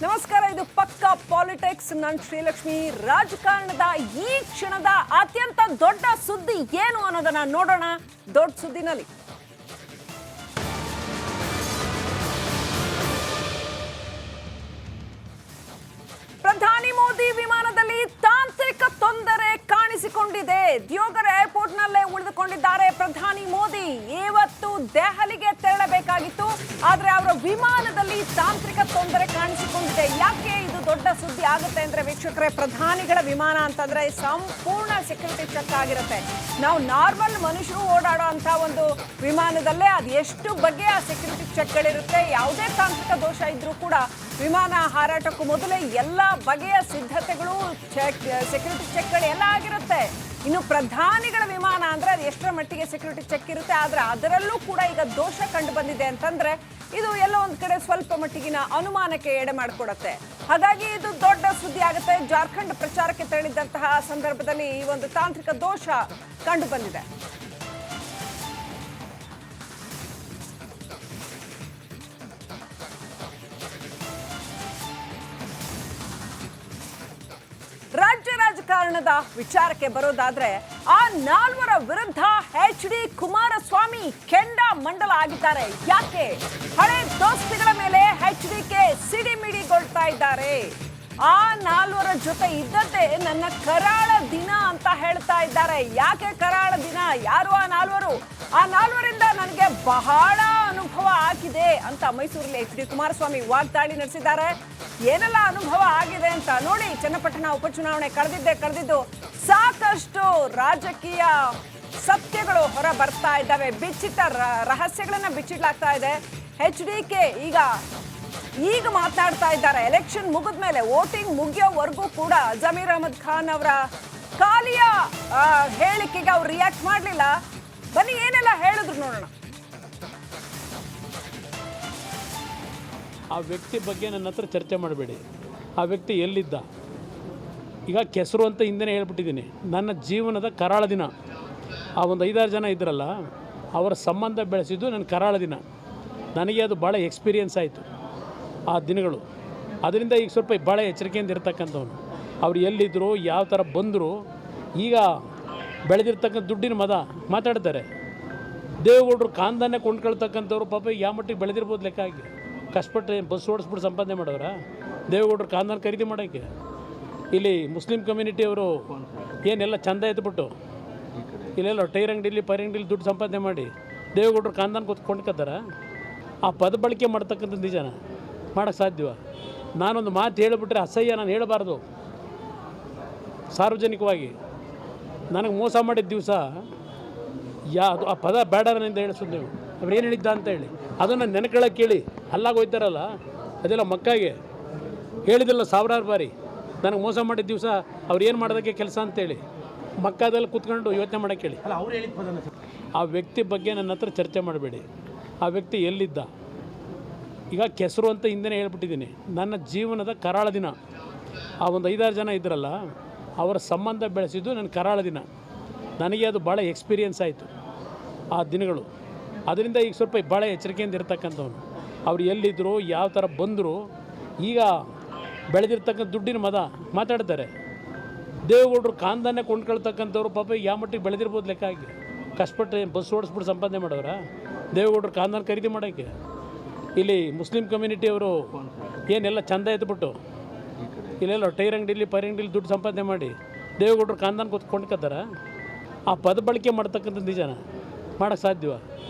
ನಮಸ್ಕಾರ, ಇದು ಪಕ್ಕಾ ಪಾಲಿಟಿಕ್ಸ್. ನಾನು ಶ್ರೀಲಕ್ಷ್ಮಿ. ರಾಜಕಾರಣದ ಈ ಕ್ಷಣದ ಅತ್ಯಂತ ದೊಡ್ಡ ಸುದ್ದಿ ಏನು ಅನ್ನೋದನ್ನ ನೋಡೋಣ ದೊಡ್ಡ ಸುದ್ದಿನಲ್ಲಿ. ಪ್ರಧಾನಿ ಮೋದಿ ವಿಮಾನದಲ್ಲಿ ತಾಂತ್ರಿಕ ತೊಂದರೆ ಕಾಣಿಸಿಕೊಂಡಿದೆ. ದಿಯೋಘರ್ ಏರ್ಪೋರ್ಟ್ನಲ್ಲೇ ಉಳಿದುಕೊಂಡಿದ್ದಾರೆ ಪ್ರಧಾನಿ ಮೋದಿ. ಇವತ್ತು ದೆಹಲಿಗೆ ತೆರಳಬೇಕಾಗಿತ್ತು, ಆದ್ರೆ ಅವರ ವಿಮಾನದಲ್ಲಿ ತಾಂತ್ರಿಕ ತೊಂದರೆ ಕಾಣಿಸಿಕೊಂಡಿದೆ. ಯಾಕೆ ಇದು ದೊಡ್ಡ ಸುದ್ದಿ ಆಗುತ್ತೆ ಅಂದ್ರೆ ವೀಕ್ಷಕರೇ, ಪ್ರಧಾನಿಗಳ ವಿಮಾನ ಅಂತಂದ್ರೆ ಸಂಪೂರ್ಣ ಸೆಕ್ಯೂರಿಟಿ ಚೆಕ್ ಆಗಿರುತ್ತೆ. ನಾವು ನಾರ್ಮಲ್ ಮನುಷ್ಯರು ಓಡಾಡೋ ಅಂತ ಒಂದು ವಿಮಾನದಲ್ಲೇ ಅದು ಎಷ್ಟು ಬಗೆಯ ಸೆಕ್ಯೂರಿಟಿ ಚೆಕ್ಗಳಿರುತ್ತೆ. ಯಾವುದೇ ತಾಂತ್ರಿಕ ದೋಷ ಇದ್ರೂ ಕೂಡ ವಿಮಾನ ಹಾರಾಟಕ್ಕೂ ಮೊದಲೇ ಎಲ್ಲ ಬಗೆಯ ಸಿದ್ಧತೆಗಳು, ಸೆಕ್ಯೂರಿಟಿ ಚೆಕ್ಗಳು ಎಲ್ಲ ಆಗಿರುತ್ತೆ. ಇನ್ನು ಪ್ರಧಾನಿಗಳ ವಿಮಾನ ಅಂದ್ರೆ ಅದು ಎಷ್ಟರ ಮಟ್ಟಿಗೆ ಸೆಕ್ಯೂರಿಟಿ ಚೆಕ್ ಇರುತ್ತೆ. ಆದ್ರೆ ಅದರಲ್ಲೂ ಕೂಡ ಈಗ ದೋಷ ಕಂಡು ಬಂದಿದೆ ಅಂತಂದ್ರೆ ಇದು ಎಲ್ಲೋ ಒಂದ್ ಕಡೆ ಸ್ವಲ್ಪ ಮಟ್ಟಿಗಿನ ಅನುಮಾನಕ್ಕೆ ಎಡೆ ಮಾಡಿಕೊಡುತ್ತೆ. ಹಾಗಾಗಿ ಇದು ದೊಡ್ಡ ಸುದ್ದಿ ಆಗುತ್ತೆ. ಜಾರ್ಖಂಡ್ ಪ್ರಚಾರಕ್ಕೆ ತೆರಳಿದಂತಹ ಸಂದರ್ಭದಲ್ಲಿ ಈ ಒಂದು ತಾಂತ್ರಿಕ ದೋಷ ಕಂಡು ಬಂದಿದೆ. ರಾಜ್ಯ ರಾಜಕಾರಣದ ವಿಚಾರಕ್ಕೆ ಬರೋದಾದ್ರೆ, ಆ ನಾಲ್ವರ ವಿರುದ್ಧ HD ಕುಮಾರಸ್ವಾಮಿ ಕೆಂಡ ಮಂಡಲ ಆಗಿದ್ದಾರೆ. ಯಾಕೆ? ಹಳೆ ದೋಸ್ತಿಗಳ ಮೇಲೆ HDK ಸಿಡಿಮಿಡಿಗೊಳ್ತಾ ಇದ್ದಾರೆ. ಆ ನಾಲ್ವರ ಜೊತೆ ಇದ್ದದ್ದೇ ನನ್ನ ಕರಾಳ ದಿನ ಅಂತ ಹೇಳ್ತಾ ಇದ್ದಾರೆ. ಯಾಕೆ ಕರಾಳ ದಿನ? ಯಾರು ಆ ನಾಲ್ವರು? ಆ ನಾಲ್ವರಿಂದ ನನಗೆ ಬಹಳ ಅನುಭವ ಆಗಿದೆ ಅಂತ ಮೈಸೂರಲ್ಲಿ HD ಕುಮಾರಸ್ವಾಮಿ ವಾಗ್ದಾಳಿ ನಡೆಸಿದ್ದಾರೆ. ಏನೆಲ್ಲ ಅನುಭವ ಆಗಿದೆ ಅಂತ ನೋಡಿ. ಚನ್ನಪಟ್ಟಣ ಉಪಚುನಾವಣೆ ಕಳೆದಿದ್ದು ಸಾಕಷ್ಟು ರಾಜಕೀಯ ಸತ್ಯಗಳು ಹೊರ ಬರ್ತಾ ಇದ್ದಾವೆ. ಬಿಚ್ಚಿಟ್ಟ ರಹಸ್ಯಗಳನ್ನ ಬಿಚ್ಚಿಡ್ಲಾಗ್ತಾ ಇದೆ. HDK ಈಗ ಮಾತನಾಡ್ತಾ ಇದ್ದಾರೆ. ಎಲೆಕ್ಷನ್ ಮುಗಿದ ಮೇಲೆ, ವೋಟಿಂಗ್ ಮುಗಿಯೋವರೆಗೂ ಕೂಡ ಜಮೀರ್ ಅಹಮದ್ ಖಾನ್ ಅವರ ಕಾಲಿಯ ಹೇಳಿಕೆಗೆ ಅವ್ರು ರಿಯಾಕ್ಟ್ ಮಾಡಲಿಲ್ಲ. ಬನ್ನಿ ಏನೆಲ್ಲ ಹೇಳಿದ್ರು ನೋಡೋಣ. ಆ ವ್ಯಕ್ತಿ ಬಗ್ಗೆ ನನ್ನ ಹತ್ರ ಚರ್ಚೆ ಮಾಡಬೇಡಿ. ಆ ವ್ಯಕ್ತಿ ಎಲ್ಲಿದ್ದ? ಈಗ ಕೆಸರು ಅಂತ ಹಿಂದೆ ಹೇಳ್ಬಿಟ್ಟಿದ್ದೀನಿ. ನನ್ನ ಜೀವನದ ಕರಾಳ ದಿನ. ಆ ಒಂದು 5-6 ಜನ ಇದ್ರಲ್ಲ, ಅವರ ಸಂಬಂಧ ಬೆಳೆಸಿದ್ದು ನನ್ನ ಕರಾಳ ದಿನ. ನನಗೆ ಅದು ಭಾಳ ಎಕ್ಸ್ಪೀರಿಯನ್ಸ್ ಆಯಿತು ಆ ದಿನಗಳು. ಅದರಿಂದ ಈಗ ಸ್ವಲ್ಪ ಭಾಳ ಎಚ್ಚರಿಕೆಯಿಂದ ಇರ್ತಕ್ಕಂಥವ್ನು. ಅವ್ರು ಎಲ್ಲಿದ್ದರು, ಯಾವ ಥರ ಬಂದರು, ಈಗ ಬೆಳೆದಿರ್ತಕ್ಕಂಥ ದುಡ್ಡಿನ ಮದ ಮಾತಾಡ್ತಾರೆ. ದೇವೇಗೌಡರು ಕಾಂದನ್ನೇ ಕೊಂಡ್ಕೊಳ್ತಕ್ಕಂಥವ್ರು ಪಾಪ ಯಾವ ಮಟ್ಟಿಗೆ ಬೆಳೆದಿರ್ಬೋದು ಲೆಕ್ಕ ಆಗಿ. ಕಷ್ಟಪಟ್ಟು ಬಸ್ ಓಡಿಸ್ಬಿಟ್ಟು ಸಂಪಾದನೆ ಮಾಡೋರ ದೇವೇಗೌಡರು ಕಾಂದನ ಖರೀದಿ ಮಾಡೋಕ್ಕೆ. ಇಲ್ಲಿ ಮುಸ್ಲಿಂ ಕಮ್ಯುನಿಟಿಯವರು ಏನೆಲ್ಲ ಚಂದ ಎತ್ಬಿಟ್ಟು ಇಲ್ಲೆಲ್ಲ ಟೈರ್ ಅಂಗಡಿಲಿ ಅಂಗಡಿಲಿ ದುಡ್ಡು ಸಂಪಾದನೆ ಮಾಡಿ ದೇವೇಗೌಡರು ಕಾಂದನ ಕೊಂಡ್ಕೊತಾರ. ಆ ಪದ ಬಳಕೆ ಮಾಡ್ತಕ್ಕಂಥದ್ದು ನಿಜನ ಮಾಡೋಕ್ಕೆ ಸಾಧ್ಯವ? ನಾನೊಂದು ಮಾತು ಹೇಳಿಬಿಟ್ರೆ ಅಸಹ್ಯ, ನಾನು ಹೇಳಬಾರ್ದು ಸಾರ್ವಜನಿಕವಾಗಿ. ನನಗೆ ಮೋಸ ಮಾಡಿದ ದಿವಸ ಅದು ಆ ಪದ ಬೇಡರನಿಂದ ಹೇಳಿಸೋದು ನೀವು. ಅವ್ರು ಏನು ಹೇಳಿದ್ದ ಅಂತ ಹೇಳಿ ಅದನ್ನು ನೆನಕೊಳ್ಳೋಕೆ ಕೇಳಿ. ಅಲ್ಲಾಗ ಹೋಯ್ತಾರಲ್ಲ, ಅದೆಲ್ಲ ಮಕ್ಕಾಗೆ ಹೇಳಿದಿಲ್ಲ ಸಾವಿರಾರು ಬಾರಿ. ನನಗೆ ಮೋಸ ಮಾಡಿದ ದಿವಸ ಅವ್ರು ಏನು ಮಾಡೋದಕ್ಕೆ ಕೆಲಸ ಅಂತೇಳಿ ಮಕ್ಕಾದಲ್ಲಿ ಕೂತ್ಕೊಂಡು ಯೋಚನೆ ಮಾಡೋಕ್ಕೆ ಹೇಳಿ. ಅಲ್ಲ, ಅವ್ರು ಹೇಳಿದ ಪದನ. ಆ ವ್ಯಕ್ತಿ ಬಗ್ಗೆ ನನ್ನ ಹತ್ರ ಚರ್ಚೆ ಮಾಡಬೇಡಿ. ಆ ವ್ಯಕ್ತಿ ಎಲ್ಲಿದ್ದ? ಈಗ ಕೆಸರು ಅಂತ ಹಿಂದೆ ಹೇಳ್ಬಿಟ್ಟಿದ್ದೀನಿ. ನನ್ನ ಜೀವನದ ಕರಾಳ ದಿನ. ಆ ಒಂದು 5-6 ಜನ ಇದ್ರಲ್ಲ, ಅವರ ಸಂಬಂಧ ಬೆಳೆಸಿದ್ದು ನನ್ನ ಕರಾಳ ದಿನ. ನನಗೆ ಅದು ಭಾಳ ಎಕ್ಸ್ಪೀರಿಯನ್ಸ್ ಆಯಿತು ಆ ದಿನಗಳು. ಅದರಿಂದ ಈಗ ಸ್ವಲ್ಪ ಭಾಳ ಎಚ್ಚರಿಕೆಯಿಂದ ಇರ್ತಕ್ಕಂಥವ್ನು. ಅವ್ರು ಎಲ್ಲಿದ್ದರು, ಯಾವ ಥರ ಬಂದರು, ಈಗ ಬೆಳೆದಿರ್ತಕ್ಕಂಥ ದುಡ್ಡಿನ ಮದ ಮಾತಾಡ್ತಾರೆ. ದೇವೇಗೌಡರು ಕಾಂದನ್ನೇ ಕೊಂಡ್ಕೊಳ್ತಕ್ಕಂಥವ್ರು ಪಾಪ ಯಾವ ಮಟ್ಟಿಗೆ ಬೆಳೆದಿರ್ಬೋದು ಲೆಕ್ಕ ಆಗಿ. ಕಷ್ಟಪಟ್ಟು ಬಸ್ ಓಡಿಸ್ಬಿಟ್ಟು ಸಂಪಾದನೆ ಮಾಡೋರ ದೇವೇಗೌಡರು ಕಾಂದನ ಖರೀದಿ ಮಾಡೋಕ್ಕೆ. ಇಲ್ಲಿ ಮುಸ್ಲಿಂ ಕಮ್ಯುನಿಟಿಯವರು ಏನೆಲ್ಲ ಚಂದ ಎತ್ಬಿಟ್ಟು ಇಲ್ಲೆಲ್ಲ ಟೈರ್ ಅಂಗಡಿಲಿ ಅಂಗಡಿಲಿ ದುಡ್ಡು ಸಂಪಾದನೆ ಮಾಡಿ ದೇವೇಗೌಡರು ಕಾಂದನ ಕೊಂಡ್ಕೊತಾರ. ಆ ಪದ ಬಳಕೆ ಮಾಡ್ತಕ್ಕಂಥದ್ದು ನಿಜನ ಮಾಡೋಕ್ಕೆ ಸಾಧ್ಯವ?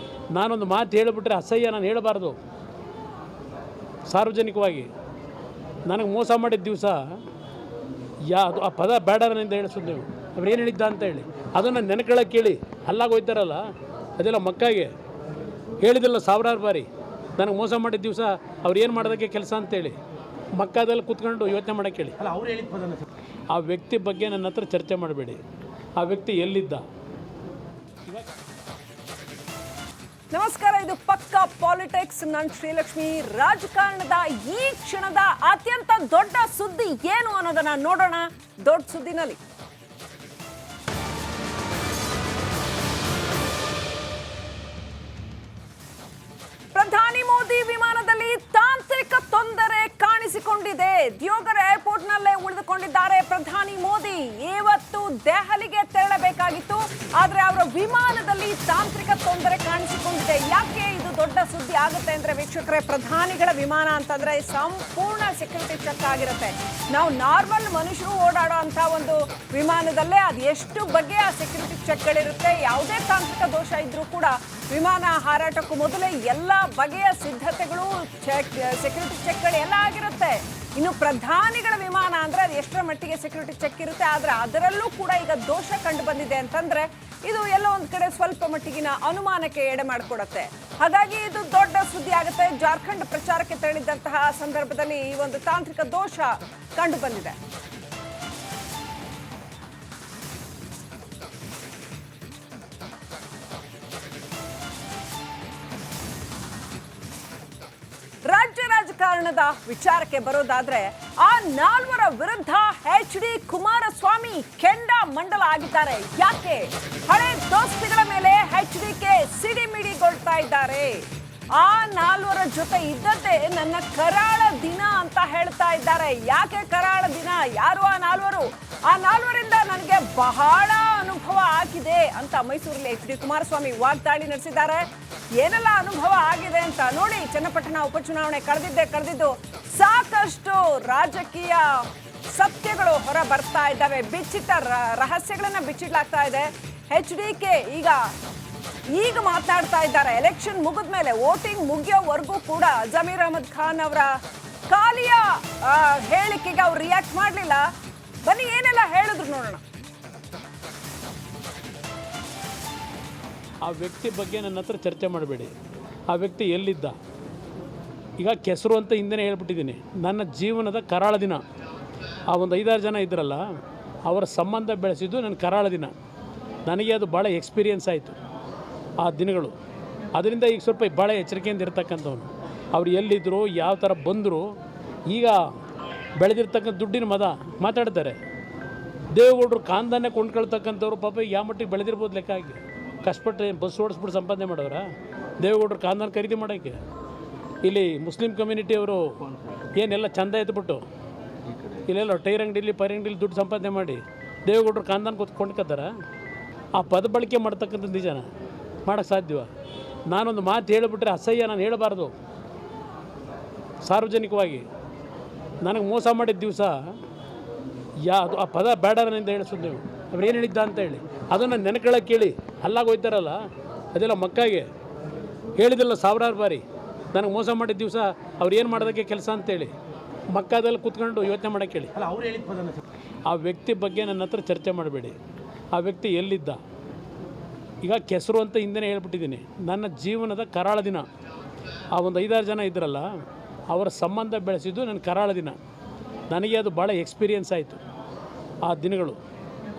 ನಾನೊಂದು ಮಾತು ಹೇಳಿಬಿಟ್ರೆ ಅಸಹ್ಯ, ನಾನು ಹೇಳಬಾರ್ದು ಸಾರ್ವಜನಿಕವಾಗಿ. ನನಗೆ ಮೋಸ ಮಾಡಿದ ದಿವಸ ಅದು ಆ ಪದ ಬೇಡರನಿಂದ ಹೇಳಿಸೋದು ನೀವು. ಅವ್ರು ಏನು ಹೇಳಿದ್ದ ಅಂತ ಹೇಳಿ ಅದನ್ನು ನೆನಕೊಳ್ಳೋಕೆ ಕೇಳಿ. ಅಲ್ಲಾಗ ಹೋಯ್ತಾರಲ್ಲ, ಅದೆಲ್ಲ ಮಕ್ಕಾಗೆ ಹೇಳಿದಿಲ್ಲ ಸಾವಿರಾರು ಬಾರಿ. ನನಗೆ ಮೋಸ ಮಾಡಿದ ದಿವಸ ಅವ್ರು ಏನು ಮಾಡೋದಕ್ಕೆ ಕೆಲಸ ಅಂತೇಳಿ ಮಕ್ಕಾದಲ್ಲಿ ಕೂತ್ಕೊಂಡು ಯೋಚನೆ ಮಾಡೋಕ್ಕೆ ಹೇಳಿ. ಅಲ್ಲ, ಅವ್ರು ಹೇಳಿದ ಪದನ. ಆ ವ್ಯಕ್ತಿ ಬಗ್ಗೆ ನನ್ನ ಹತ್ರ ಚರ್ಚೆ ಮಾಡಬೇಡಿ. ಆ ವ್ಯಕ್ತಿ ಎಲ್ಲಿದ್ದ? ನಮಸ್ಕಾರ, ಇದು ಪಕ್ಕಾ ಪಾಲಿಟಿಕ್ಸ್. ನಾನು ಶ್ರೀಲಕ್ಷ್ಮಿ. ರಾಜಕಾರಣದ ಈ ಕ್ಷಣದ ಅತ್ಯಂತ ದೊಡ್ಡ ಸುದ್ದಿ ಏನು ಅನ್ನೋದನ್ನ ನೋಡೋಣ ದೊಡ್ಡ ಸುದ್ದಿನಲ್ಲಿ. ಪ್ರಧಾನಿ ಮೋದಿ ವಿಮಾನದಲ್ಲಿ ತಾಂತ್ರಿಕ ತೊಂದರೆ ಕಾಣಿಸಿಕೊಂಡಿದೆ. ಕಾಣಿಸಿಕೊಂಡಿದೆ. ದಿಯೋಗರ್ ಏರ್ಪೋರ್ಟ್ ನಲ್ಲೇ ಉಳಿದುಕೊಂಡಿದ್ದಾರೆ ಪ್ರಧಾನಿ ಮೋದಿ. ಇವತ್ತು ದೆಹಲಿಗೆ ತೆರಳಬೇಕಾಗಿತ್ತು, ಆದ್ರೆ ಅವರ ವಿಮಾನದಲ್ಲಿ ತಾಂತ್ರಿಕ ತೊಂದರೆ ಕಾಣಿಸಿಕೊಂಡಿದೆ. ಯಾಕೆ ಇದು ದೊಡ್ಡ ಸುದ್ದಿ ಆಗುತ್ತೆ ಅಂದ್ರೆ ವೀಕ್ಷಕರೇ, ಪ್ರಧಾನಿಗಳ ವಿಮಾನ ಅಂತಂದ್ರೆ ಸಂಪೂರ್ಣ ಸೆಕ್ಯೂರಿಟಿ ಚೆಕ್ ಆಗಿರುತ್ತೆ. ನಾವು ನಾರ್ಮಲ್ ಮನುಷ್ಯರು ಓಡಾಡೋ ಅಂತ ಒಂದು ವಿಮಾನದಲ್ಲೇ ಅದು ಎಷ್ಟು ಬಗೆಯ ಸೆಕ್ಯೂರಿಟಿ ಚೆಕ್ಗಳಿರುತ್ತೆ. ಯಾವುದೇ ತಾಂತ್ರಿಕ ದೋಷ ಇದ್ರೂ ಕೂಡ ವಿಮಾನ ಹಾರಾಟಕ್ಕೂ ಮೊದಲೇ ಎಲ್ಲ ಬಗೆಯ ಸಿದ್ಧತೆಗಳು, ಸೆಕ್ಯೂರಿಟಿ ಚೆಕ್ಗಳು ಎಲ್ಲ ಆಗಿರುತ್ತೆ. ಇನ್ನು ಪ್ರಧಾನಿಗಳ ವಿಮಾನ ಅಂದ್ರೆ ಅದು ಎಷ್ಟರ ಮಟ್ಟಿಗೆ ಸೆಕ್ಯೂರಿಟಿ ಚೆಕ್ ಇರುತ್ತೆ, ಆದ್ರೆ ಅದರಲ್ಲೂ ಕೂಡ ಈಗ ದೋಷ ಕಂಡು ಬಂದಿದೆ ಅಂತಂದ್ರೆ ಇದು ಎಲ್ಲೋ ಒಂದ್ ಕಡೆ ಸ್ವಲ್ಪ ಮಟ್ಟಿಗಿನ ಅನುಮಾನಕ್ಕೆ ಎಡೆ ಮಾಡಿಕೊಡುತ್ತೆ. ಹಾಗಾಗಿ ಇದು ದೊಡ್ಡ ಸುದ್ದಿ ಆಗುತ್ತೆ. ಜಾರ್ಖಂಡ್ ಪ್ರಚಾರಕ್ಕೆ ತೆರಳಿದಂತಹ ಸಂದರ್ಭದಲ್ಲಿ ಈ ಒಂದು ತಾಂತ್ರಿಕ ದೋಷ ಕಂಡು ಬಂದಿದೆ. ರಾಜ್ಯ ರಾಜಕಾರಣದ ವಿಚಾರಕ್ಕೆ ಬರೋದಾದ್ರೆ ಆ ನಾಲ್ವರ ವಿರುದ್ಧ HD ಕುಮಾರಸ್ವಾಮಿ ಕೆಂಡ ಮಂಡಲ ಆಗಿದ್ದಾರೆ. ಯಾಕೆ? ಹಳೆ ದೋಸ್ತಿಗಳ ಮೇಲೆ HDK ಸಿಡಿಮಿಡಿಗೊಳ್ತಾ ಇದ್ದಾರೆ. ಆ ನಾಲ್ವರ ಜೊತೆ ಇದ್ದದ್ದೇ ನನ್ನ ಕರಾಳ ದಿನ ಅಂತ ಹೇಳ್ತಾ ಇದ್ದಾರೆ. ಯಾಕೆ ಕರಾಳ ದಿನ? ಯಾರು ಆ ನಾಲ್ವರು? ಆ ನಾಲ್ವರಿಂದ ನನಗೆ ಬಹಳ ಅನುಭವ ಆಗಿದೆ ಅಂತ ಮೈಸೂರಲ್ಲಿ HD ಕುಮಾರಸ್ವಾಮಿ ವಾಗ್ದಾಳಿ ನಡೆಸಿದ್ದಾರೆ. ಏನೆಲ್ಲ ಅನುಭವ ಆಗಿದೆ ಅಂತ ನೋಡಿ. ಚನ್ನಪಟ್ಟಣ ಉಪಚುನಾವಣೆ ಕಳೆದಿದ್ದು ಸಾಕಷ್ಟು ರಾಜಕೀಯ ಸತ್ಯಗಳು ಹೊರ ಬರ್ತಾ ಇದ್ದಾವೆ. ಬಿಚ್ಚಿಟ್ಟ ರಹಸ್ಯಗಳನ್ನ ಬಿಚ್ಚಿಡ್ಲಾಗ್ತಾ ಇದೆ. HDK ಈಗ ಮಾತನಾಡ್ತಾ ಇದ್ದಾರೆ. ಎಲೆಕ್ಷನ್ ಮುಗಿದ ಮೇಲೆ, ವೋಟಿಂಗ್ ಮುಗಿಯೋವರೆಗೂ ಕೂಡ ಜಮೀರ್ ಅಹಮದ್ ಖಾನ್ ಅವರ ಕಾಲಿಯ ಹೇಳಿಕೆಗೆ ಅವ್ರು ರಿಯಾಕ್ಟ್ ಮಾಡಲಿಲ್ಲ. ಬನ್ನಿ ಏನೆಲ್ಲ ಹೇಳಿದ್ರು ನೋಡೋಣ. ಆ ವ್ಯಕ್ತಿ ಬಗ್ಗೆ ನನ್ನ ಹತ್ರ ಚರ್ಚೆ ಮಾಡಬೇಡಿ. ಆ ವ್ಯಕ್ತಿ ಎಲ್ಲಿದ್ದ? ಈಗ ಕೆಸರು ಅಂತ ಹಿಂದೆ ಹೇಳ್ಬಿಟ್ಟಿದ್ದೀನಿ. ನನ್ನ ಜೀವನದ ಕರಾಳ ದಿನ. ಆ ಒಂದು 5-6 ಜನ ಇದ್ರಲ್ಲ, ಅವರ ಸಂಬಂಧ ಬೆಳೆಸಿದ್ದು ನನ್ನ ಕರಾಳ ದಿನ. ನನಗೆ ಅದು ಭಾಳ ಎಕ್ಸ್ಪೀರಿಯನ್ಸ್ ಆಯಿತು ಆ ದಿನಗಳು. ಅದರಿಂದ ಈಗ ಸ್ವಲ್ಪ ಭಾಳ ಎಚ್ಚರಿಕೆಯಿಂದ ಇರ್ತಕ್ಕಂಥವ್ನು. ಅವ್ರು ಎಲ್ಲಿದ್ದರು, ಯಾವ ಥರ ಬಂದರು, ಈಗ ಬೆಳೆದಿರ್ತಕ್ಕಂಥ ದುಡ್ಡಿನ ಮದ ಮಾತಾಡ್ತಾರೆ. ದೇವೇಗೌಡರು ಕಾಂದಾನೆ ಕೊಂಡ್ಕೊಳ್ತಕ್ಕಂಥವ್ರು ಪಾಪ ಯಾವ ಮಟ್ಟಿಗೆ ಬೆಳೆದಿರ್ಬೋದು ಲೆಕ್ಕ ಆಗಿ. ಕಷ್ಟಪಟ್ಟು ಬಸ್ ಓಡಿಸ್ಬಿಟ್ಟು ಸಂಪಾದನೆ ಮಾಡೋರ ದೇವೇಗೌಡರು ಕಾಂದಾನ ಖರೀದಿ ಮಾಡೋಕ್ಕೆ. ಇಲ್ಲಿ ಮುಸ್ಲಿಂ ಕಮ್ಯುನಿಟಿಯವರು ಏನೆಲ್ಲ ಚಂದ ಎತ್ಬಿಟ್ಟು ಇಲ್ಲೆಲ್ಲ ಟೈರ್ ಅಂಗಡಿಲಿ ಅಂಗಡಿಲಿ ದುಡ್ಡು ಸಂಪಾದನೆ ಮಾಡಿ ದೇವೇಗೌಡರು ಕಾಂದಾನ ಕೊಂಡ್ಕೊತಾರ. ಆ ಪದ ಬಳಕೆ ಮಾಡ್ತಕ್ಕಂಥದ್ದು ನಿಜನ ಮಾಡೋಕ್ಕೆ ಸಾಧ್ಯವ? ನಾನೊಂದು ಮಾತು ಹೇಳಿಬಿಟ್ರೆ ಅಸಹ್ಯ, ನಾನು ಹೇಳಬಾರ್ದು ಸಾರ್ವಜನಿಕವಾಗಿ. ನನಗೆ ಮೋಸ ಮಾಡಿದ ದಿವಸ ಅದು ಆ ಪದ ಬೇಡರನಿಂದ ಹೇಳಿಸೋದು ನೀವು. ಅವ್ರು ಏನು ಹೇಳಿದ್ದ ಅಂತ ಹೇಳಿ ಅದನ್ನು ನೆನಕೊಳ್ಳೋಕೆ ಕೇಳಿ ಅಲ್ಲಾಗ ಹೋಯ್ತಾರಲ್ಲ, ಅದೆಲ್ಲ ಮಕ್ಕಾಗೆ ಹೇಳಿದಿಲ್ಲ ಸಾವಿರಾರು ಬಾರಿ. ನನಗೆ ಮೋಸ ಮಾಡಿದ ದಿವಸ ಅವ್ರು ಏನು ಮಾಡೋದಕ್ಕೆ ಕೆಲಸ ಅಂತೇಳಿ ಮಕ್ಕಾದಲ್ಲಿ ಕೂತ್ಕೊಂಡು ಯೋಚನೆ ಮಾಡೋಕ್ಕೆ ಹೇಳಿ. ಅಲ್ಲ, ಅವ್ರು ಹೇಳಿದ ಪದನ ಆ ವ್ಯಕ್ತಿ ಬಗ್ಗೆ ನನ್ನ ಹತ್ರ ಚರ್ಚೆ ಮಾಡಬೇಡಿ. ಆ ವ್ಯಕ್ತಿ ಎಲ್ಲಿದ್ದ? ಈಗ ಕೆಸರು ಅಂತ ಹಿಂದೆ ಹೇಳ್ಬಿಟ್ಟಿದ್ದೀನಿ. ನನ್ನ ಜೀವನದ ಕರಾಳ ದಿನ. ಆ ಒಂದು 5-6 ಜನ ಇದ್ರಲ್ಲ, ಅವರ ಸಂಬಂಧ ಬೆಳೆಸಿದ್ದು ನನ್ನ ಕರಾಳ ದಿನ. ನನಗೆ ಅದು ಭಾಳ ಎಕ್ಸ್ಪೀರಿಯನ್ಸ್ ಆಯಿತು ಆ ದಿನಗಳು.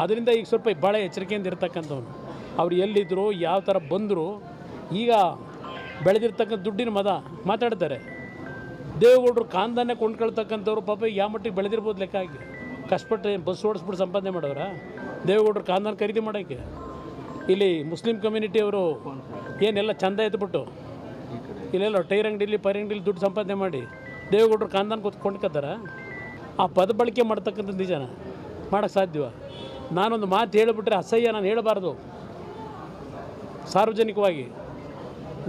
ಅದರಿಂದ ಈಗ ಸ್ವಲ್ಪ ಭಾಳ ಎಚ್ಚರಿಕೆಯಿಂದ ಇರ್ತಕ್ಕಂಥವ್ನು. ಅವ್ರು ಎಲ್ಲಿದ್ದರು, ಯಾವ ಥರ ಬಂದರು, ಈಗ ಬೆಳೆದಿರ್ತಕ್ಕಂಥ ದುಡ್ಡಿನ ಮದ ಮಾತಾಡ್ತಾರೆ. ದೇವೇಗೌಡರು ಕಾಂದಾನೆ ಕೊಂಡ್ಕೊಳ್ತಕ್ಕಂಥವ್ರು ಪಾಪ ಯಾವ ಮಟ್ಟಿಗೆ ಬೆಳೆದಿರ್ಬೋದು ಲೆಕ್ಕ ಆಗಿ. ಕಷ್ಟಪಟ್ಟು ಬಸ್ ಓಡಿಸ್ಬಿಟ್ಟು ಸಂಪಾದನೆ ಮಾಡೋರ ದೇವೇಗೌಡರು ಕಾಂದಾನ ಖರೀದಿ ಮಾಡೋಕ್ಕೆ. ಇಲ್ಲಿ ಮುಸ್ಲಿಂ ಕಮ್ಯುನಿಟಿಯವರು ಏನೆಲ್ಲ ಚಂದ ಎತ್ಬಿಟ್ಟು ಇಲ್ಲೆಲ್ಲ ಟೈರ್ ಅಂಗಡಿಲಿ ಅಂಗಡಿಲಿ ದುಡ್ಡು ಸಂಪಾದನೆ ಮಾಡಿ ದೇವೇಗೌಡರು ಕಾಂದಾನ ಕೊಂಡ್ಕೊತಾರ. ಆ ಪದ ಬಳಕೆ ಮಾಡ್ತಕ್ಕಂಥದ್ದು ನಿಜನ ಮಾಡೋಕ್ಕೆ ಸಾಧ್ಯವ? ನಾನೊಂದು ಮಾತು ಹೇಳಿಬಿಟ್ರೆ ಅಸಹ್ಯ, ನಾನು ಹೇಳಬಾರ್ದು ಸಾರ್ವಜನಿಕವಾಗಿ.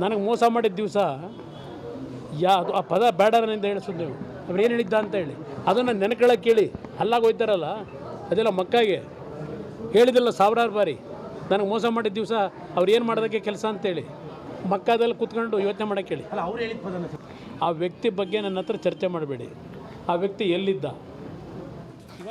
ನನಗೆ ಮೋಸ ಮಾಡಿದ ದಿವಸ ಅದು ಆ ಪದ ಬೇಡರನಿಂದ ಹೇಳಿಸೋದು ನೀವು. ಅವ್ರು ಏನು ಹೇಳಿದ್ದ ಅಂತ ಹೇಳಿ ಅದನ್ನು ನೆನಕೊಳ್ಳೋಕೆ ಕೇಳಿ ಅಲ್ಲಾಗ ಹೋಯ್ತಾರಲ್ಲ, ಅದೆಲ್ಲ ಮಕ್ಕಾಗೆ ಹೇಳಿದಿಲ್ಲ ಸಾವಿರಾರು ಬಾರಿ. ನನಗೆ ಮೋಸ ಮಾಡಿದ ದಿವಸ ಅವ್ರು ಏನು ಮಾಡೋದಕ್ಕೆ ಕೆಲಸ ಅಂತೇಳಿ ಮಕ್ಕಾದಲ್ಲಿ ಕೂತ್ಕೊಂಡು ಯೋಚನೆ ಮಾಡೋಕ್ಕೆ ಹೇಳಿ. ಅಲ್ಲ, ಅವ್ರು ಹೇಳಿದ ಪದನ ಆ ವ್ಯಕ್ತಿ ಬಗ್ಗೆ ನನ್ನ ಹತ್ರ ಚರ್ಚೆ ಮಾಡಬೇಡಿ. ಆ ವ್ಯಕ್ತಿ ಎಲ್ಲಿದ್ದ? ಈಗ